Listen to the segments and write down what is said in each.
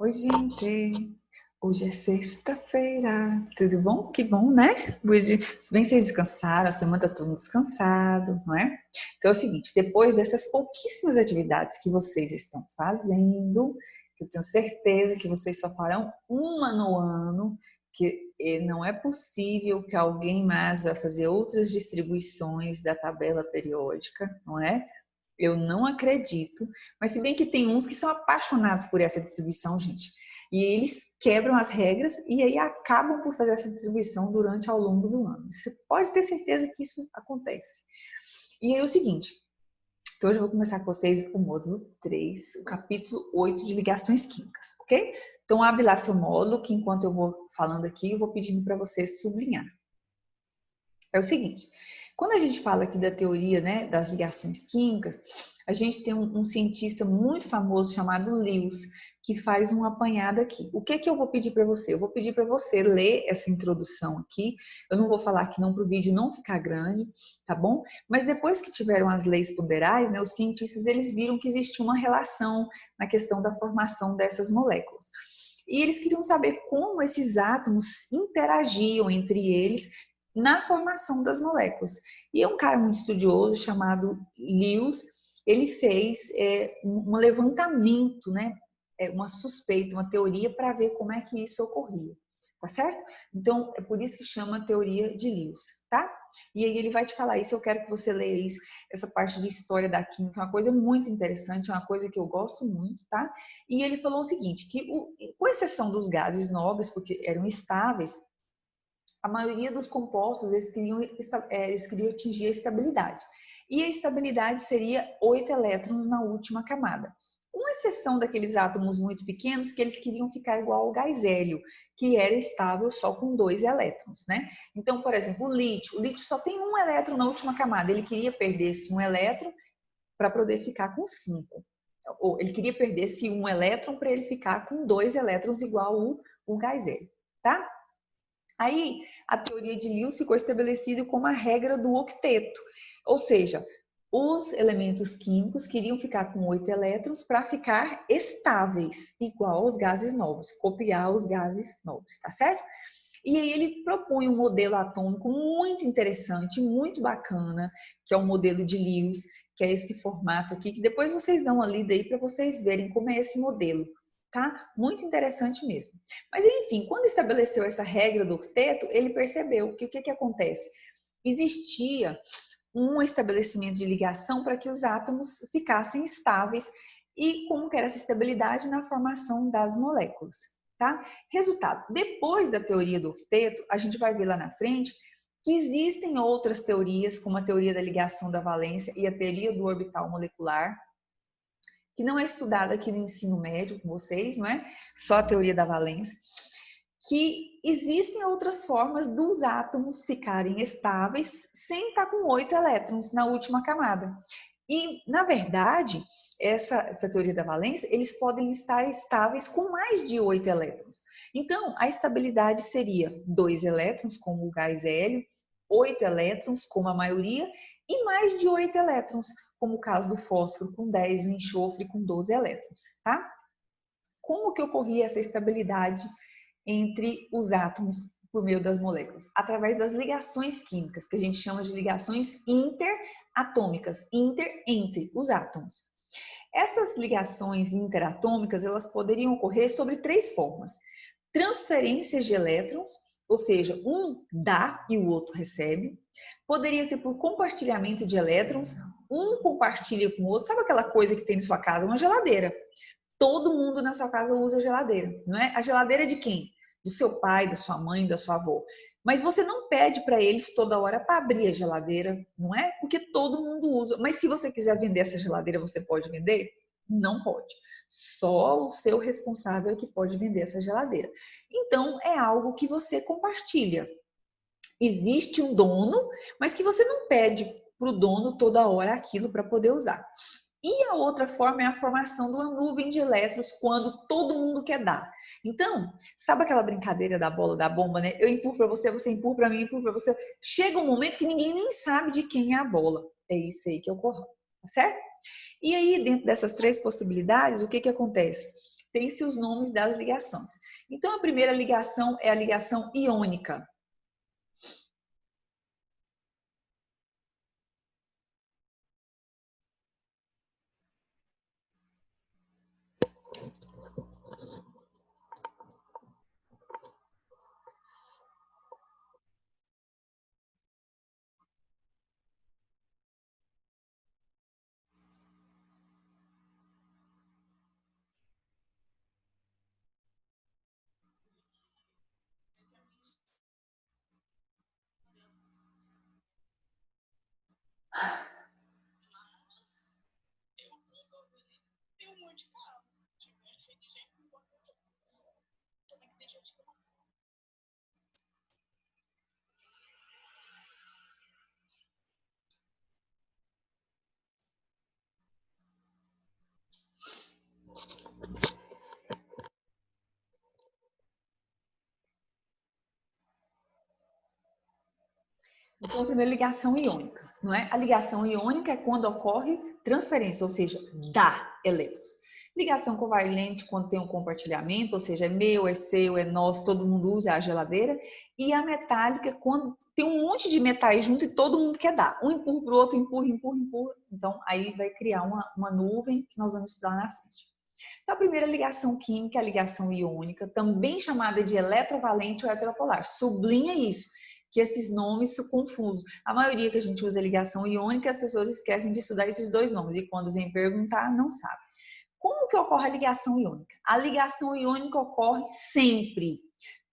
Oi, gente. Hoje é sexta-feira. Tudo bom? Que bom, né? Hoje, se bem que vocês descansaram, a semana tá todo mundo descansado, não é? Então é o seguinte, depois dessas pouquíssimas atividades que vocês estão fazendo, eu tenho certeza que vocês só farão uma no ano, que não é possível que alguém mais vá fazer outras distribuições da tabela periódica, não é? Eu não acredito, mas se bem que tem uns que são apaixonados por essa distribuição, gente, e eles quebram as regras e aí acabam por fazer essa distribuição durante ao longo do ano. Você pode ter certeza que isso acontece. E aí é o seguinte, que hoje eu vou começar com vocês o módulo 3, o capítulo 8 de ligações químicas, ok? Então abre lá seu módulo, que enquanto eu vou falando aqui, eu vou pedindo para você sublinhar. É o seguinte, quando a gente fala aqui da teoria, né, das ligações químicas, a gente tem um cientista muito famoso chamado Lewis, que faz um apanhado aqui. O que eu vou pedir para você? Eu vou pedir para você ler essa introdução aqui. Eu não vou falar aqui não para o vídeo não ficar grande, tá bom? Mas depois que tiveram as leis ponderais, né, os cientistas eles viram que existia uma relação na questão da formação dessas moléculas. E eles queriam saber como esses átomos interagiam entre eles na formação das moléculas. E é um cara muito estudioso chamado Lewis, ele fez um levantamento, né, uma suspeita, uma teoria para ver como é que isso ocorria, tá certo? Então, é por isso que chama teoria de Lewis, tá? E aí ele vai te falar isso, eu quero que você leia isso, essa parte de história da química, é uma coisa muito interessante, é uma coisa que eu gosto muito, tá? E ele falou o seguinte, que com exceção dos gases nobres, porque eram estáveis, a maioria dos compostos eles queriam atingir a estabilidade. E a estabilidade seria 8 elétrons na última camada. Com exceção daqueles átomos muito pequenos que eles queriam ficar igual ao gás hélio, que era estável só com 2 elétrons, né? Então, por exemplo, o lítio só tem um elétron na última camada, ele queria perder esse um elétron para poder ficar com 5. Ou ele queria perder esse um elétron para ele ficar com 2 elétrons igual o gás hélio, tá? Aí, a teoria de Lewis ficou estabelecida como a regra do octeto, ou seja, os elementos químicos queriam ficar com 8 elétrons para ficar estáveis, igual aos gases nobres, copiar os gases nobres, tá certo? E aí ele propõe um modelo atômico muito interessante, muito bacana, que é o modelo de Lewis, que é esse formato aqui, que depois vocês dão uma lida aí para vocês verem como é esse modelo, tá? Muito interessante mesmo. Mas enfim, quando estabeleceu essa regra do octeto, ele percebeu que o que acontece? Existia um estabelecimento de ligação para que os átomos ficassem estáveis e como que era essa estabilidade na formação das moléculas, tá? Resultado, depois da teoria do octeto, a gente vai ver lá na frente que existem outras teorias, como a teoria da ligação da valência e a teoria do orbital molecular, que não é estudada aqui no ensino médio com vocês, não é? Só a teoria da valência, que existem outras formas dos átomos ficarem estáveis sem estar com 8 elétrons na última camada. E, na verdade, essa teoria da valência, eles podem estar estáveis com mais de 8 elétrons. Então, a estabilidade seria 2 elétrons, como o gás hélio, 8 elétrons, como a maioria, e mais de 8 elétrons, como o caso do fósforo com 10, o enxofre com 12 elétrons, tá? Como que ocorria essa estabilidade entre os átomos por meio das moléculas? Através das ligações químicas, que a gente chama de ligações interatômicas, entre os átomos. Essas ligações interatômicas, elas poderiam ocorrer sobre 3 formas. Transferências de elétrons, ou seja, um dá e o outro recebe. Poderia ser por compartilhamento de elétrons, um compartilha com o outro. Sabe aquela coisa que tem na sua casa? Uma geladeira. Todo mundo na sua casa usa geladeira, não é? A geladeira é de quem? Do seu pai, da sua mãe, da sua avó. Mas você não pede para eles toda hora para abrir a geladeira, não é? Porque todo mundo usa. Mas se você quiser vender essa geladeira, você pode vender? Não pode. Só o seu responsável é que pode vender essa geladeira. Então, é algo que você compartilha. Existe um dono, mas que você não pede para o dono toda hora aquilo para poder usar. E a outra forma é a formação de uma nuvem de elétrons quando todo mundo quer dar. Então, sabe aquela brincadeira da bola da bomba, né? Eu empurro para você, você empurra para mim, eu empurro para você. Chega um momento que ninguém nem sabe de quem é a bola. É isso aí que ocorre, tá certo? E aí, dentro dessas 3 possibilidades, o que acontece? tem-se os nomes das ligações. Então, a primeira ligação é a ligação iônica. Então, a primeira ligação iônica, não é? A ligação iônica é quando ocorre transferência, ou seja, dá elétrons. Ligação covalente, quando tem um compartilhamento, ou seja, é meu, é seu, é nosso, todo mundo usa, é a geladeira. E a metálica, quando tem um monte de metais junto e todo mundo quer dar. Um empurra para o outro, empurra, empurra, empurra. Então, aí vai criar uma nuvem que nós vamos estudar na frente. Então, a primeira ligação química é a ligação iônica, também chamada de eletrovalente ou heteropolar. Sublinha isso, que esses nomes são confusos. A maioria que a gente usa ligação iônica, as pessoas esquecem de estudar esses dois nomes e quando vem perguntar, não sabe. Como que ocorre a ligação iônica? A ligação iônica ocorre sempre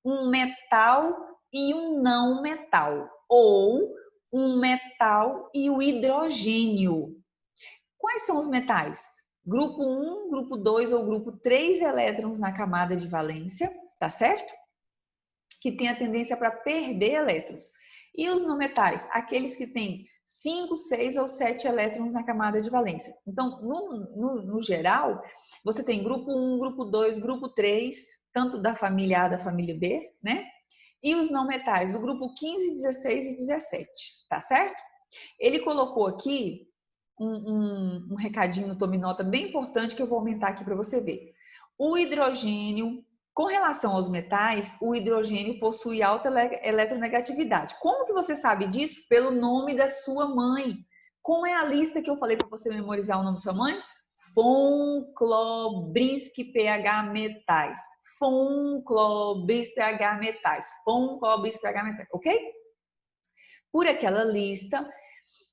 um metal e um não metal, ou um metal e o hidrogênio. Quais são os metais? Grupo 1, grupo 2 ou grupo 3 elétrons na camada de valência, tá certo? Que tem a tendência para perder elétrons. E os não metais? Aqueles que têm 5, 6 ou 7 elétrons na camada de valência. Então, no geral, você tem grupo 1, grupo 2, grupo 3, tanto da família A da família B, né? E os não metais do grupo 15, 16 e 17, tá certo? Ele colocou aqui um recadinho, tome nota bem importante que eu vou aumentar aqui para você ver. O hidrogênio, com relação aos metais, o hidrogênio possui alta eletronegatividade. Como que você sabe disso? Pelo nome da sua mãe. Como é a lista que eu falei para você memorizar o nome da sua mãe? Von Clobrinski pH metais. Von Clobrinski pH metais. Von Clobrinski pH metais, ok? Por aquela lista,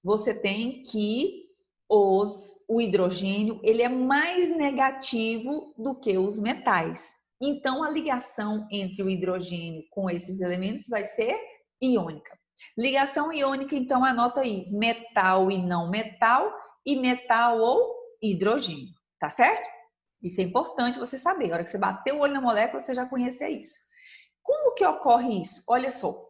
você tem que o hidrogênio ele é mais negativo do que os metais. Então, a ligação entre o hidrogênio com esses elementos vai ser iônica. Ligação iônica, então, anota aí, metal e não metal, e metal ou hidrogênio, tá certo? Isso é importante você saber. A hora que você bater o olho na molécula, você já conhecer isso. Como que ocorre isso? Olha só,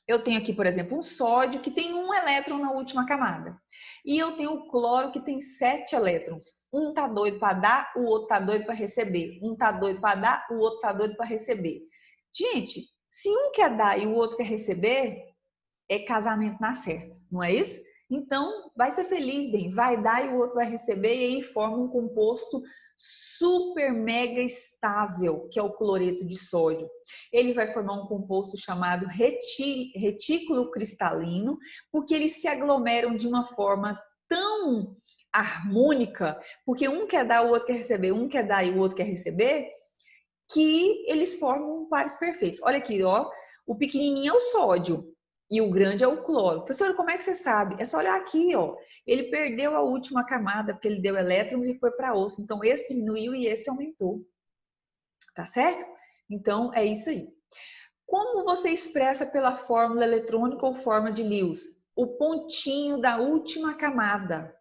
eu tenho aqui, por exemplo, um sódio que tem um elétron na última camada. E eu tenho o cloro que tem 7 elétrons. Um tá doido para dar, o outro tá doido para receber. Um tá doido para dar, o outro tá doido para receber. Gente, se um quer dar e o outro quer receber, é casamento na certa, não é isso? Então, vai ser feliz, bem, vai dar e o outro vai receber e aí forma um composto super mega estável, que é o cloreto de sódio. Ele vai formar um composto chamado retículo cristalino, porque eles se aglomeram de uma forma tão harmônica, porque um quer dar, o outro quer receber, um quer dar e o outro quer receber, que eles formam pares perfeitos. Olha aqui, ó, o pequenininho é o sódio e o grande é o cloro. Professor, como é que você sabe? É só olhar aqui, ó. Ele perdeu a última camada porque ele deu elétrons e foi para osso. Então esse diminuiu e esse aumentou. Tá certo? Então é isso aí. Como você expressa pela fórmula eletrônica ou forma de Lewis? O pontinho da última camada,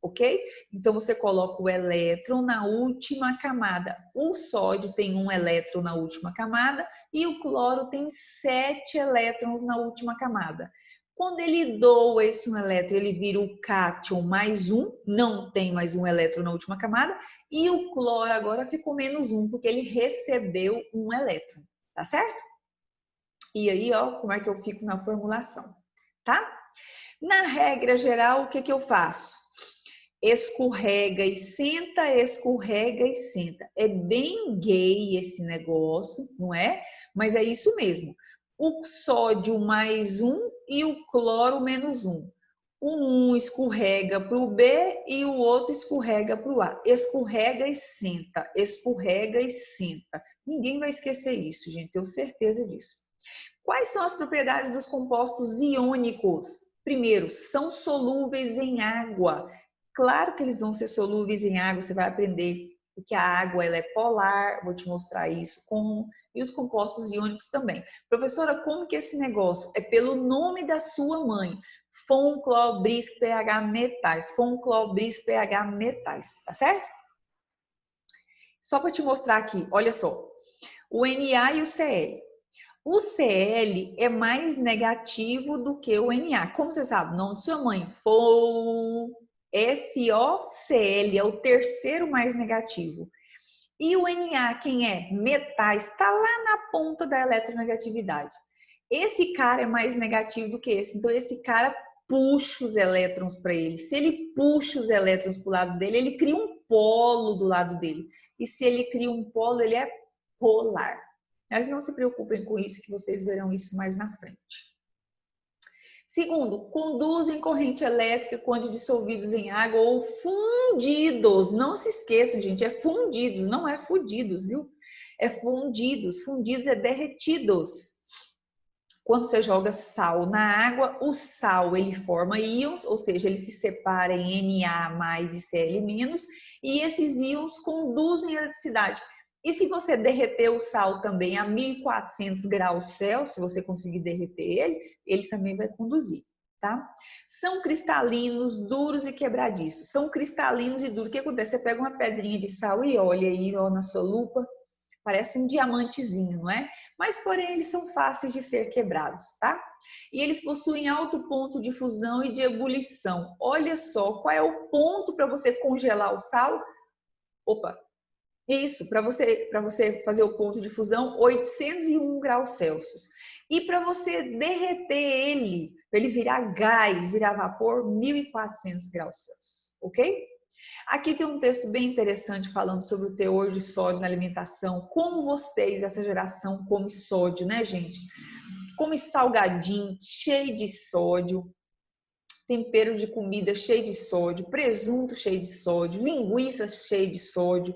ok? Então você coloca o elétron na última camada. O sódio tem um elétron na última camada e o cloro tem 7 elétrons na última camada. Quando ele doa esse um elétron, ele vira o cátion mais um, não tem mais um elétron na última camada, e o cloro agora ficou menos um, porque ele recebeu um elétron, tá certo? E aí, ó, como é que eu fico na formulação, tá? Na regra geral, o que eu faço? escorrega e senta, escorrega e senta. É bem gay esse negócio, não é? Mas é isso mesmo. O sódio mais um e o cloro menos um. O um escorrega para o B e o outro escorrega para o A. Escorrega e senta, escorrega e senta. Ninguém vai esquecer isso, gente, tenho certeza disso. Quais são as propriedades dos compostos iônicos? Primeiro, são solúveis em água. Claro que eles vão ser solúveis em água, você vai aprender que a água ela é polar, vou te mostrar isso como, e os compostos iônicos também. Professora, como que é esse negócio? É pelo nome da sua mãe. Fon, cló, bris, pH, metais. Fon, cló, bris, pH, metais. Tá certo? Só para te mostrar aqui, olha só. O Na e o Cl. O Cl é mais negativo do que o Na. Como você sabe? O nome de sua mãe. FOCL é o terceiro mais negativo. E o Na, quem é? Metais, está lá na ponta da eletronegatividade. Esse cara é mais negativo do que esse. Então, esse cara puxa os elétrons para ele. Se ele puxa os elétrons para o lado dele, ele cria um polo do lado dele. E se ele cria um polo, ele é polar. Mas não se preocupem com isso, que vocês verão isso mais na frente. Segundo, conduzem corrente elétrica quando dissolvidos em água ou fundidos. Não se esqueçam, gente, é fundidos, não é fundidos, viu? É fundidos. Fundidos é derretidos. Quando você joga sal na água, o sal ele forma íons, ou seja, ele se separa em Na+ e Cl-, e esses íons conduzem a eletricidade. E se você derreter o sal também a 1400 graus Celsius, se você conseguir derreter ele também vai conduzir, tá? São cristalinos, duros e quebradiços. São cristalinos e duros. O que acontece? Você pega uma pedrinha de sal e olha aí ó, na sua lupa, parece um diamantezinho, não é? Mas, porém, eles são fáceis de ser quebrados, tá? E eles possuem alto ponto de fusão e de ebulição. Olha só, qual é o ponto para você congelar o sal? Opa, isso, para você fazer o ponto de fusão, 801 graus Celsius. E para você derreter ele, para ele virar gás, virar vapor, 1400 graus Celsius, ok? Aqui tem um texto bem interessante falando sobre o teor de sódio na alimentação. Como vocês, essa geração, come sódio, né, gente? Come salgadinho, cheio de sódio, tempero de comida cheio de sódio, presunto cheio de sódio, linguiça cheia de sódio.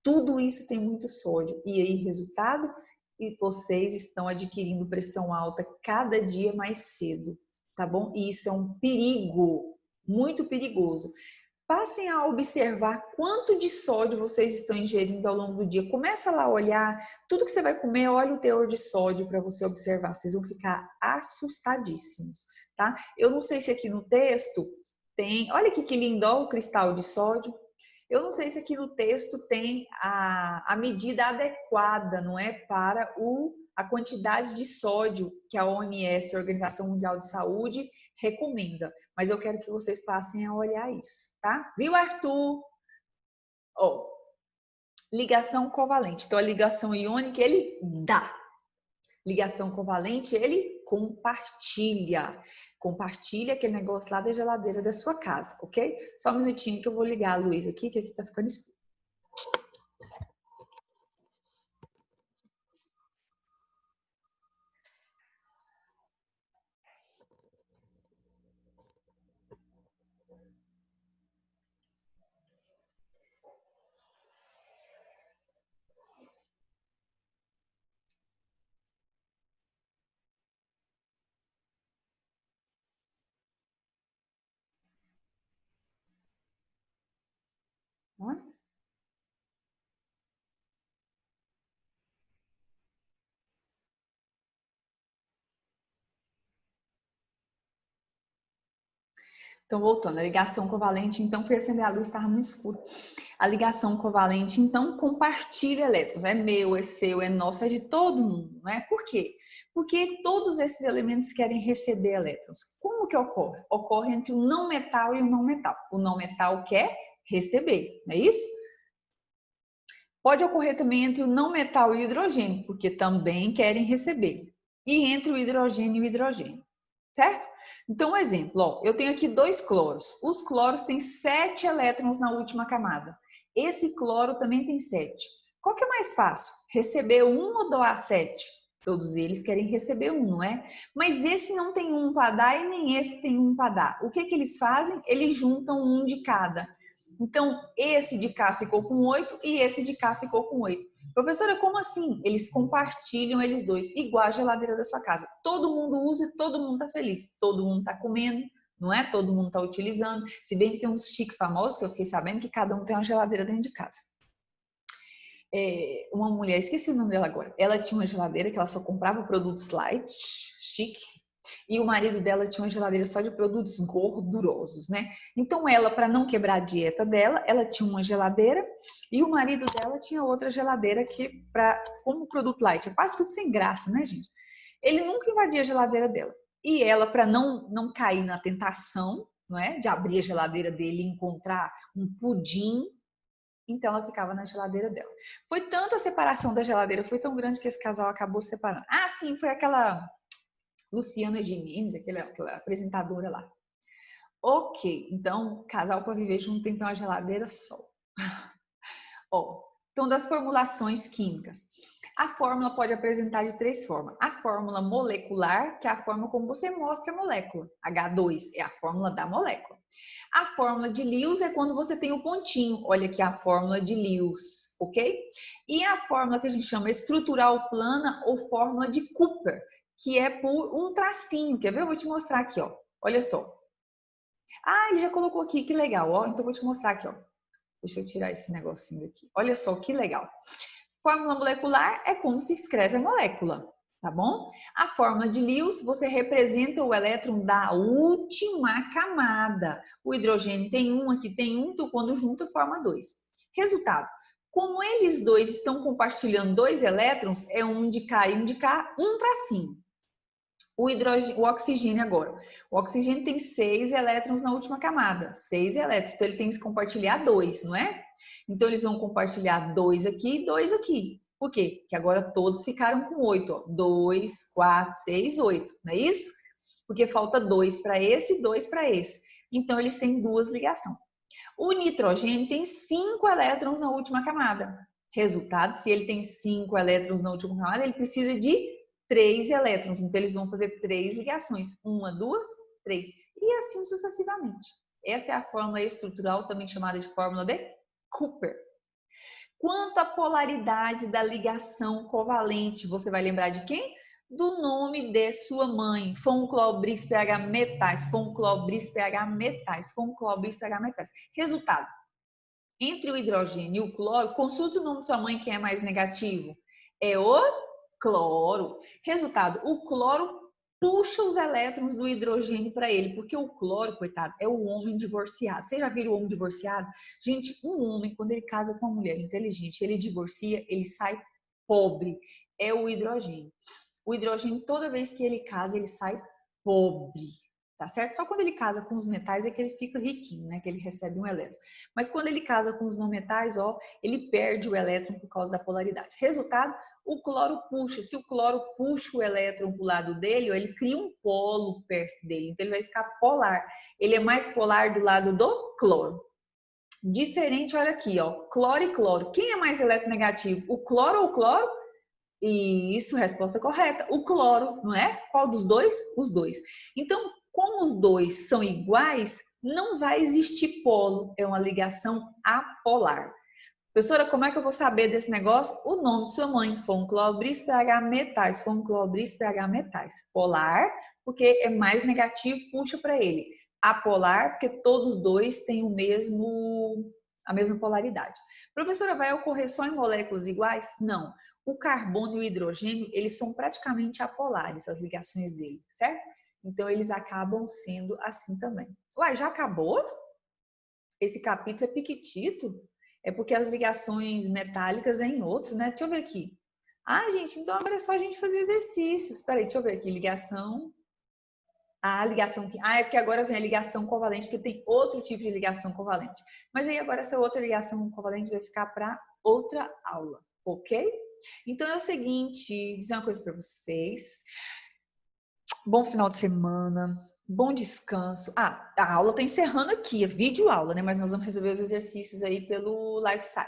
Tudo isso tem muito sódio. E aí, resultado? E vocês estão adquirindo pressão alta cada dia mais cedo, tá bom? E isso é um perigo, muito perigoso. Passem a observar quanto de sódio vocês estão ingerindo ao longo do dia. Começa lá a olhar, tudo que você vai comer, olha o teor de sódio para você observar. Vocês vão ficar assustadíssimos, tá? Eu não sei se aqui no texto tem... Olha aqui que lindo, ó, o cristal de sódio. Eu não sei se aqui no texto tem a medida adequada, não é? Para a quantidade de sódio que a OMS, a Organização Mundial de Saúde, recomenda. Mas eu quero que vocês passem a olhar isso, tá? Viu, Arthur? Ó, ligação covalente. Então, a ligação iônica, ele dá. Ligação covalente, ele compartilha. Compartilha aquele negócio lá da geladeira da sua casa, ok? Só um minutinho que eu vou ligar a luz aqui, que aqui tá ficando escuro. Tá? Então, voltando, a ligação covalente, então, foi acender a luz, estava muito escuro. A ligação covalente, então, compartilha elétrons. É meu, é seu, é nosso, é de todo mundo, né? Por quê? Porque todos esses elementos querem receber elétrons. Como que ocorre? Ocorre entre o não metal e o não metal. O não metal quer receber, não é isso? Pode ocorrer também entre o não metal e o hidrogênio, porque também querem receber. E entre o hidrogênio e o hidrogênio. certo? Então, um exemplo, ó, eu tenho aqui 2 cloros. Os cloros têm 7 elétrons na última camada. Esse cloro também tem 7. Qual que é mais fácil? Receber 1 ou doar 7? Todos eles querem receber 1, não é? Mas esse não tem 1 para dar e nem esse tem 1 para dar. O que que eles fazem? Eles juntam 1 de cada. Então, esse de cá ficou com 8 e esse de cá ficou com 8. Professora, como assim? Eles compartilham, eles dois, igual a geladeira da sua casa. Todo mundo usa e todo mundo está feliz. Todo mundo está comendo, não é? Todo mundo está utilizando. Se bem que tem uns chiques famosos, que eu fiquei sabendo que cada um tem uma geladeira dentro de casa. Uma mulher, esqueci o nome dela agora, ela tinha uma geladeira que ela só comprava produtos light, chique, e o marido dela tinha uma geladeira só de produtos gordurosos, né? Então ela, para não quebrar a dieta dela, ela tinha uma geladeira e o marido dela tinha outra geladeira que, como produto light, é quase tudo sem graça, né, gente? Ele nunca invadia a geladeira dela. E ela, para não cair na tentação, não é, de abrir a geladeira dele e encontrar um pudim, então ela ficava na geladeira dela. Foi tanta a separação da geladeira, foi tão grande que esse casal acabou se separando. Ah, sim, foi aquela Luciana Gimenez, aquela apresentadora lá. Ok, então casal para viver junto tem que ter uma geladeira só. Ó, então das formulações químicas. A fórmula pode apresentar de 3 formas. A fórmula molecular, que é a forma como você mostra a molécula. H2 é a fórmula da molécula. A fórmula de Lewis é quando você tem o pontinho. Olha aqui a fórmula de Lewis, ok? E a fórmula que a gente chama estrutural plana ou fórmula de Cooper, que é por um tracinho. Quer ver? Eu vou te mostrar aqui, ó. Olha só. Ah, ele já colocou aqui, que legal, ó. Então eu vou te mostrar aqui, ó. Deixa eu tirar esse negocinho daqui. Olha só que legal. Fórmula molecular é como se escreve a molécula, tá bom? A fórmula de Lewis, você representa o elétron da última camada. O hidrogênio tem um, aqui tem um, então quando junta forma 2. Resultado, como eles dois estão compartilhando 2 elétrons, é um de cá e um de cá, um tracinho. O oxigênio agora. O oxigênio tem 6 elétrons na última camada. 6 elétrons, então ele tem que compartilhar 2, não é? Então eles vão compartilhar 2 aqui e 2 aqui. Por quê? Porque agora todos ficaram com 8. 2, 4, 6, 8. Não é isso? Porque falta 2 para esse e 2 para esse. Então eles têm 2 ligações. O nitrogênio tem 5 elétrons na última camada. Resultado, se ele tem 5 elétrons na última camada, ele precisa de 3 elétrons. Então, eles vão fazer 3 ligações. 1, 2, 3. E assim sucessivamente. Essa é a fórmula estrutural, também chamada de fórmula de Cooper. Quanto à polaridade da ligação covalente, você vai lembrar de quem? Do nome de sua mãe. Fonclobris pH metais. Fonclobris pH metais. Fonclobris pH metais. Resultado. Entre o hidrogênio e o cloro, consulta o nome de sua mãe, quem é mais negativo. É o cloro. Resultado, o cloro puxa os elétrons do hidrogênio para ele, porque o cloro, coitado, é o homem divorciado. Vocês já viram o homem divorciado? Gente, um homem, quando ele casa com uma mulher inteligente, ele divorcia, ele sai pobre. É o hidrogênio. O hidrogênio, toda vez que ele casa, ele sai pobre. Tá certo? Só quando ele casa com os metais é que ele fica riquinho, né? Que ele recebe um elétron. Mas quando ele casa com os não metais, ó, ele perde o elétron por causa da polaridade. Resultado, o cloro puxa. Se o cloro puxa o elétron para o lado dele, ó, ele cria um polo perto dele. Então ele vai ficar polar. Ele é mais polar do lado do cloro. Diferente, olha aqui, ó, cloro e cloro. Quem é mais eletronegativo? O cloro ou o cloro? Isso, resposta correta. O cloro, não é? Qual dos dois? Os dois. Então, como os dois são iguais, não vai existir polo. É uma ligação apolar. Professora, como é que eu vou saber desse negócio? O nome de sua mãe, Fonclobris pH metais. Fonclobris pH metais. Polar, porque é mais negativo, puxa para ele. Apolar, porque todos dois têm a mesma polaridade. Professora, vai ocorrer só em moléculas iguais? Não. O carbono e o hidrogênio, eles são praticamente apolares, as ligações dele, certo? Então, eles acabam sendo assim também. Uai, já acabou? Esse capítulo é piquitito? É porque as ligações metálicas é em outro, né? Deixa eu ver aqui. Ah, gente, então agora é só a gente fazer exercícios. Espera aí, deixa eu ver aqui. Ligação. Ah, ligação. Ah, é porque agora vem a ligação covalente, porque tem outro tipo de ligação covalente. Mas aí agora essa outra ligação covalente vai ficar para outra aula, ok? Então é o seguinte, dizer uma coisa para vocês. Bom final de semana, bom descanso. Ah, a aula tá encerrando aqui, é vídeo aula, né? Mas nós vamos resolver os exercícios aí pelo Life Size,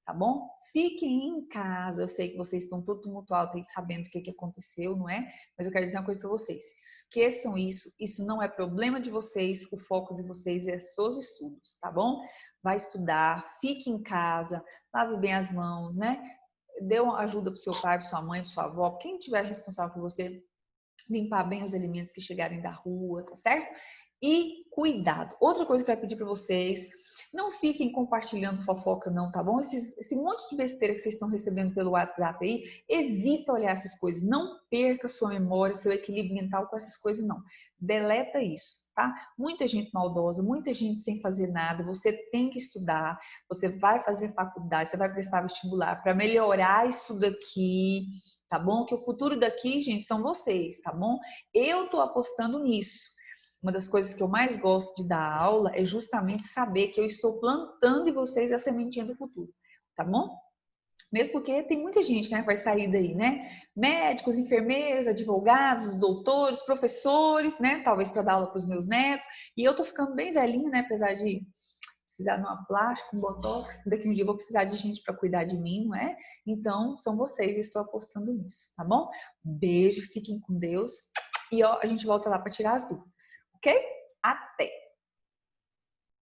tá bom? Fiquem em casa. Eu sei que vocês estão todo tumultuados aí sabendo o que aconteceu, não é? Mas eu quero dizer uma coisa para vocês. Esqueçam isso. Isso não é problema de vocês. O foco de vocês é seus estudos, tá bom? Vai estudar, fique em casa, lave bem as mãos, né? Dê uma ajuda para seu pai, para sua mãe, para sua avó, quem tiver responsável por você, limpar bem os alimentos que chegarem da rua, tá certo? E cuidado. Outra coisa que eu quero pedir para vocês, não fiquem compartilhando fofoca não, tá bom? Esse monte de besteira que vocês estão recebendo pelo WhatsApp aí, evita olhar essas coisas. Não perca sua memória, seu equilíbrio mental com essas coisas não. Deleta isso, tá? Muita gente maldosa, muita gente sem fazer nada. Você tem que estudar, você vai fazer faculdade, você vai prestar vestibular para melhorar isso daqui, tá bom? Que o futuro daqui, gente, são vocês, tá bom? Eu tô apostando nisso. Uma das coisas que eu mais gosto de dar aula é justamente saber que eu estou plantando em vocês a sementinha do futuro, tá bom? Mesmo porque tem muita gente, né, que vai sair daí, né? Médicos, enfermeiros, advogados, doutores, professores, né? Talvez para dar aula para os meus netos. E eu tô ficando bem velhinha, né? Apesar de precisar de uma plástica, um botox, daqui um dia eu vou precisar de gente para cuidar de mim, não é? Então, são vocês e estou apostando nisso, tá bom? Beijo, fiquem com Deus e ó, a gente volta lá para tirar as dúvidas, ok? Até!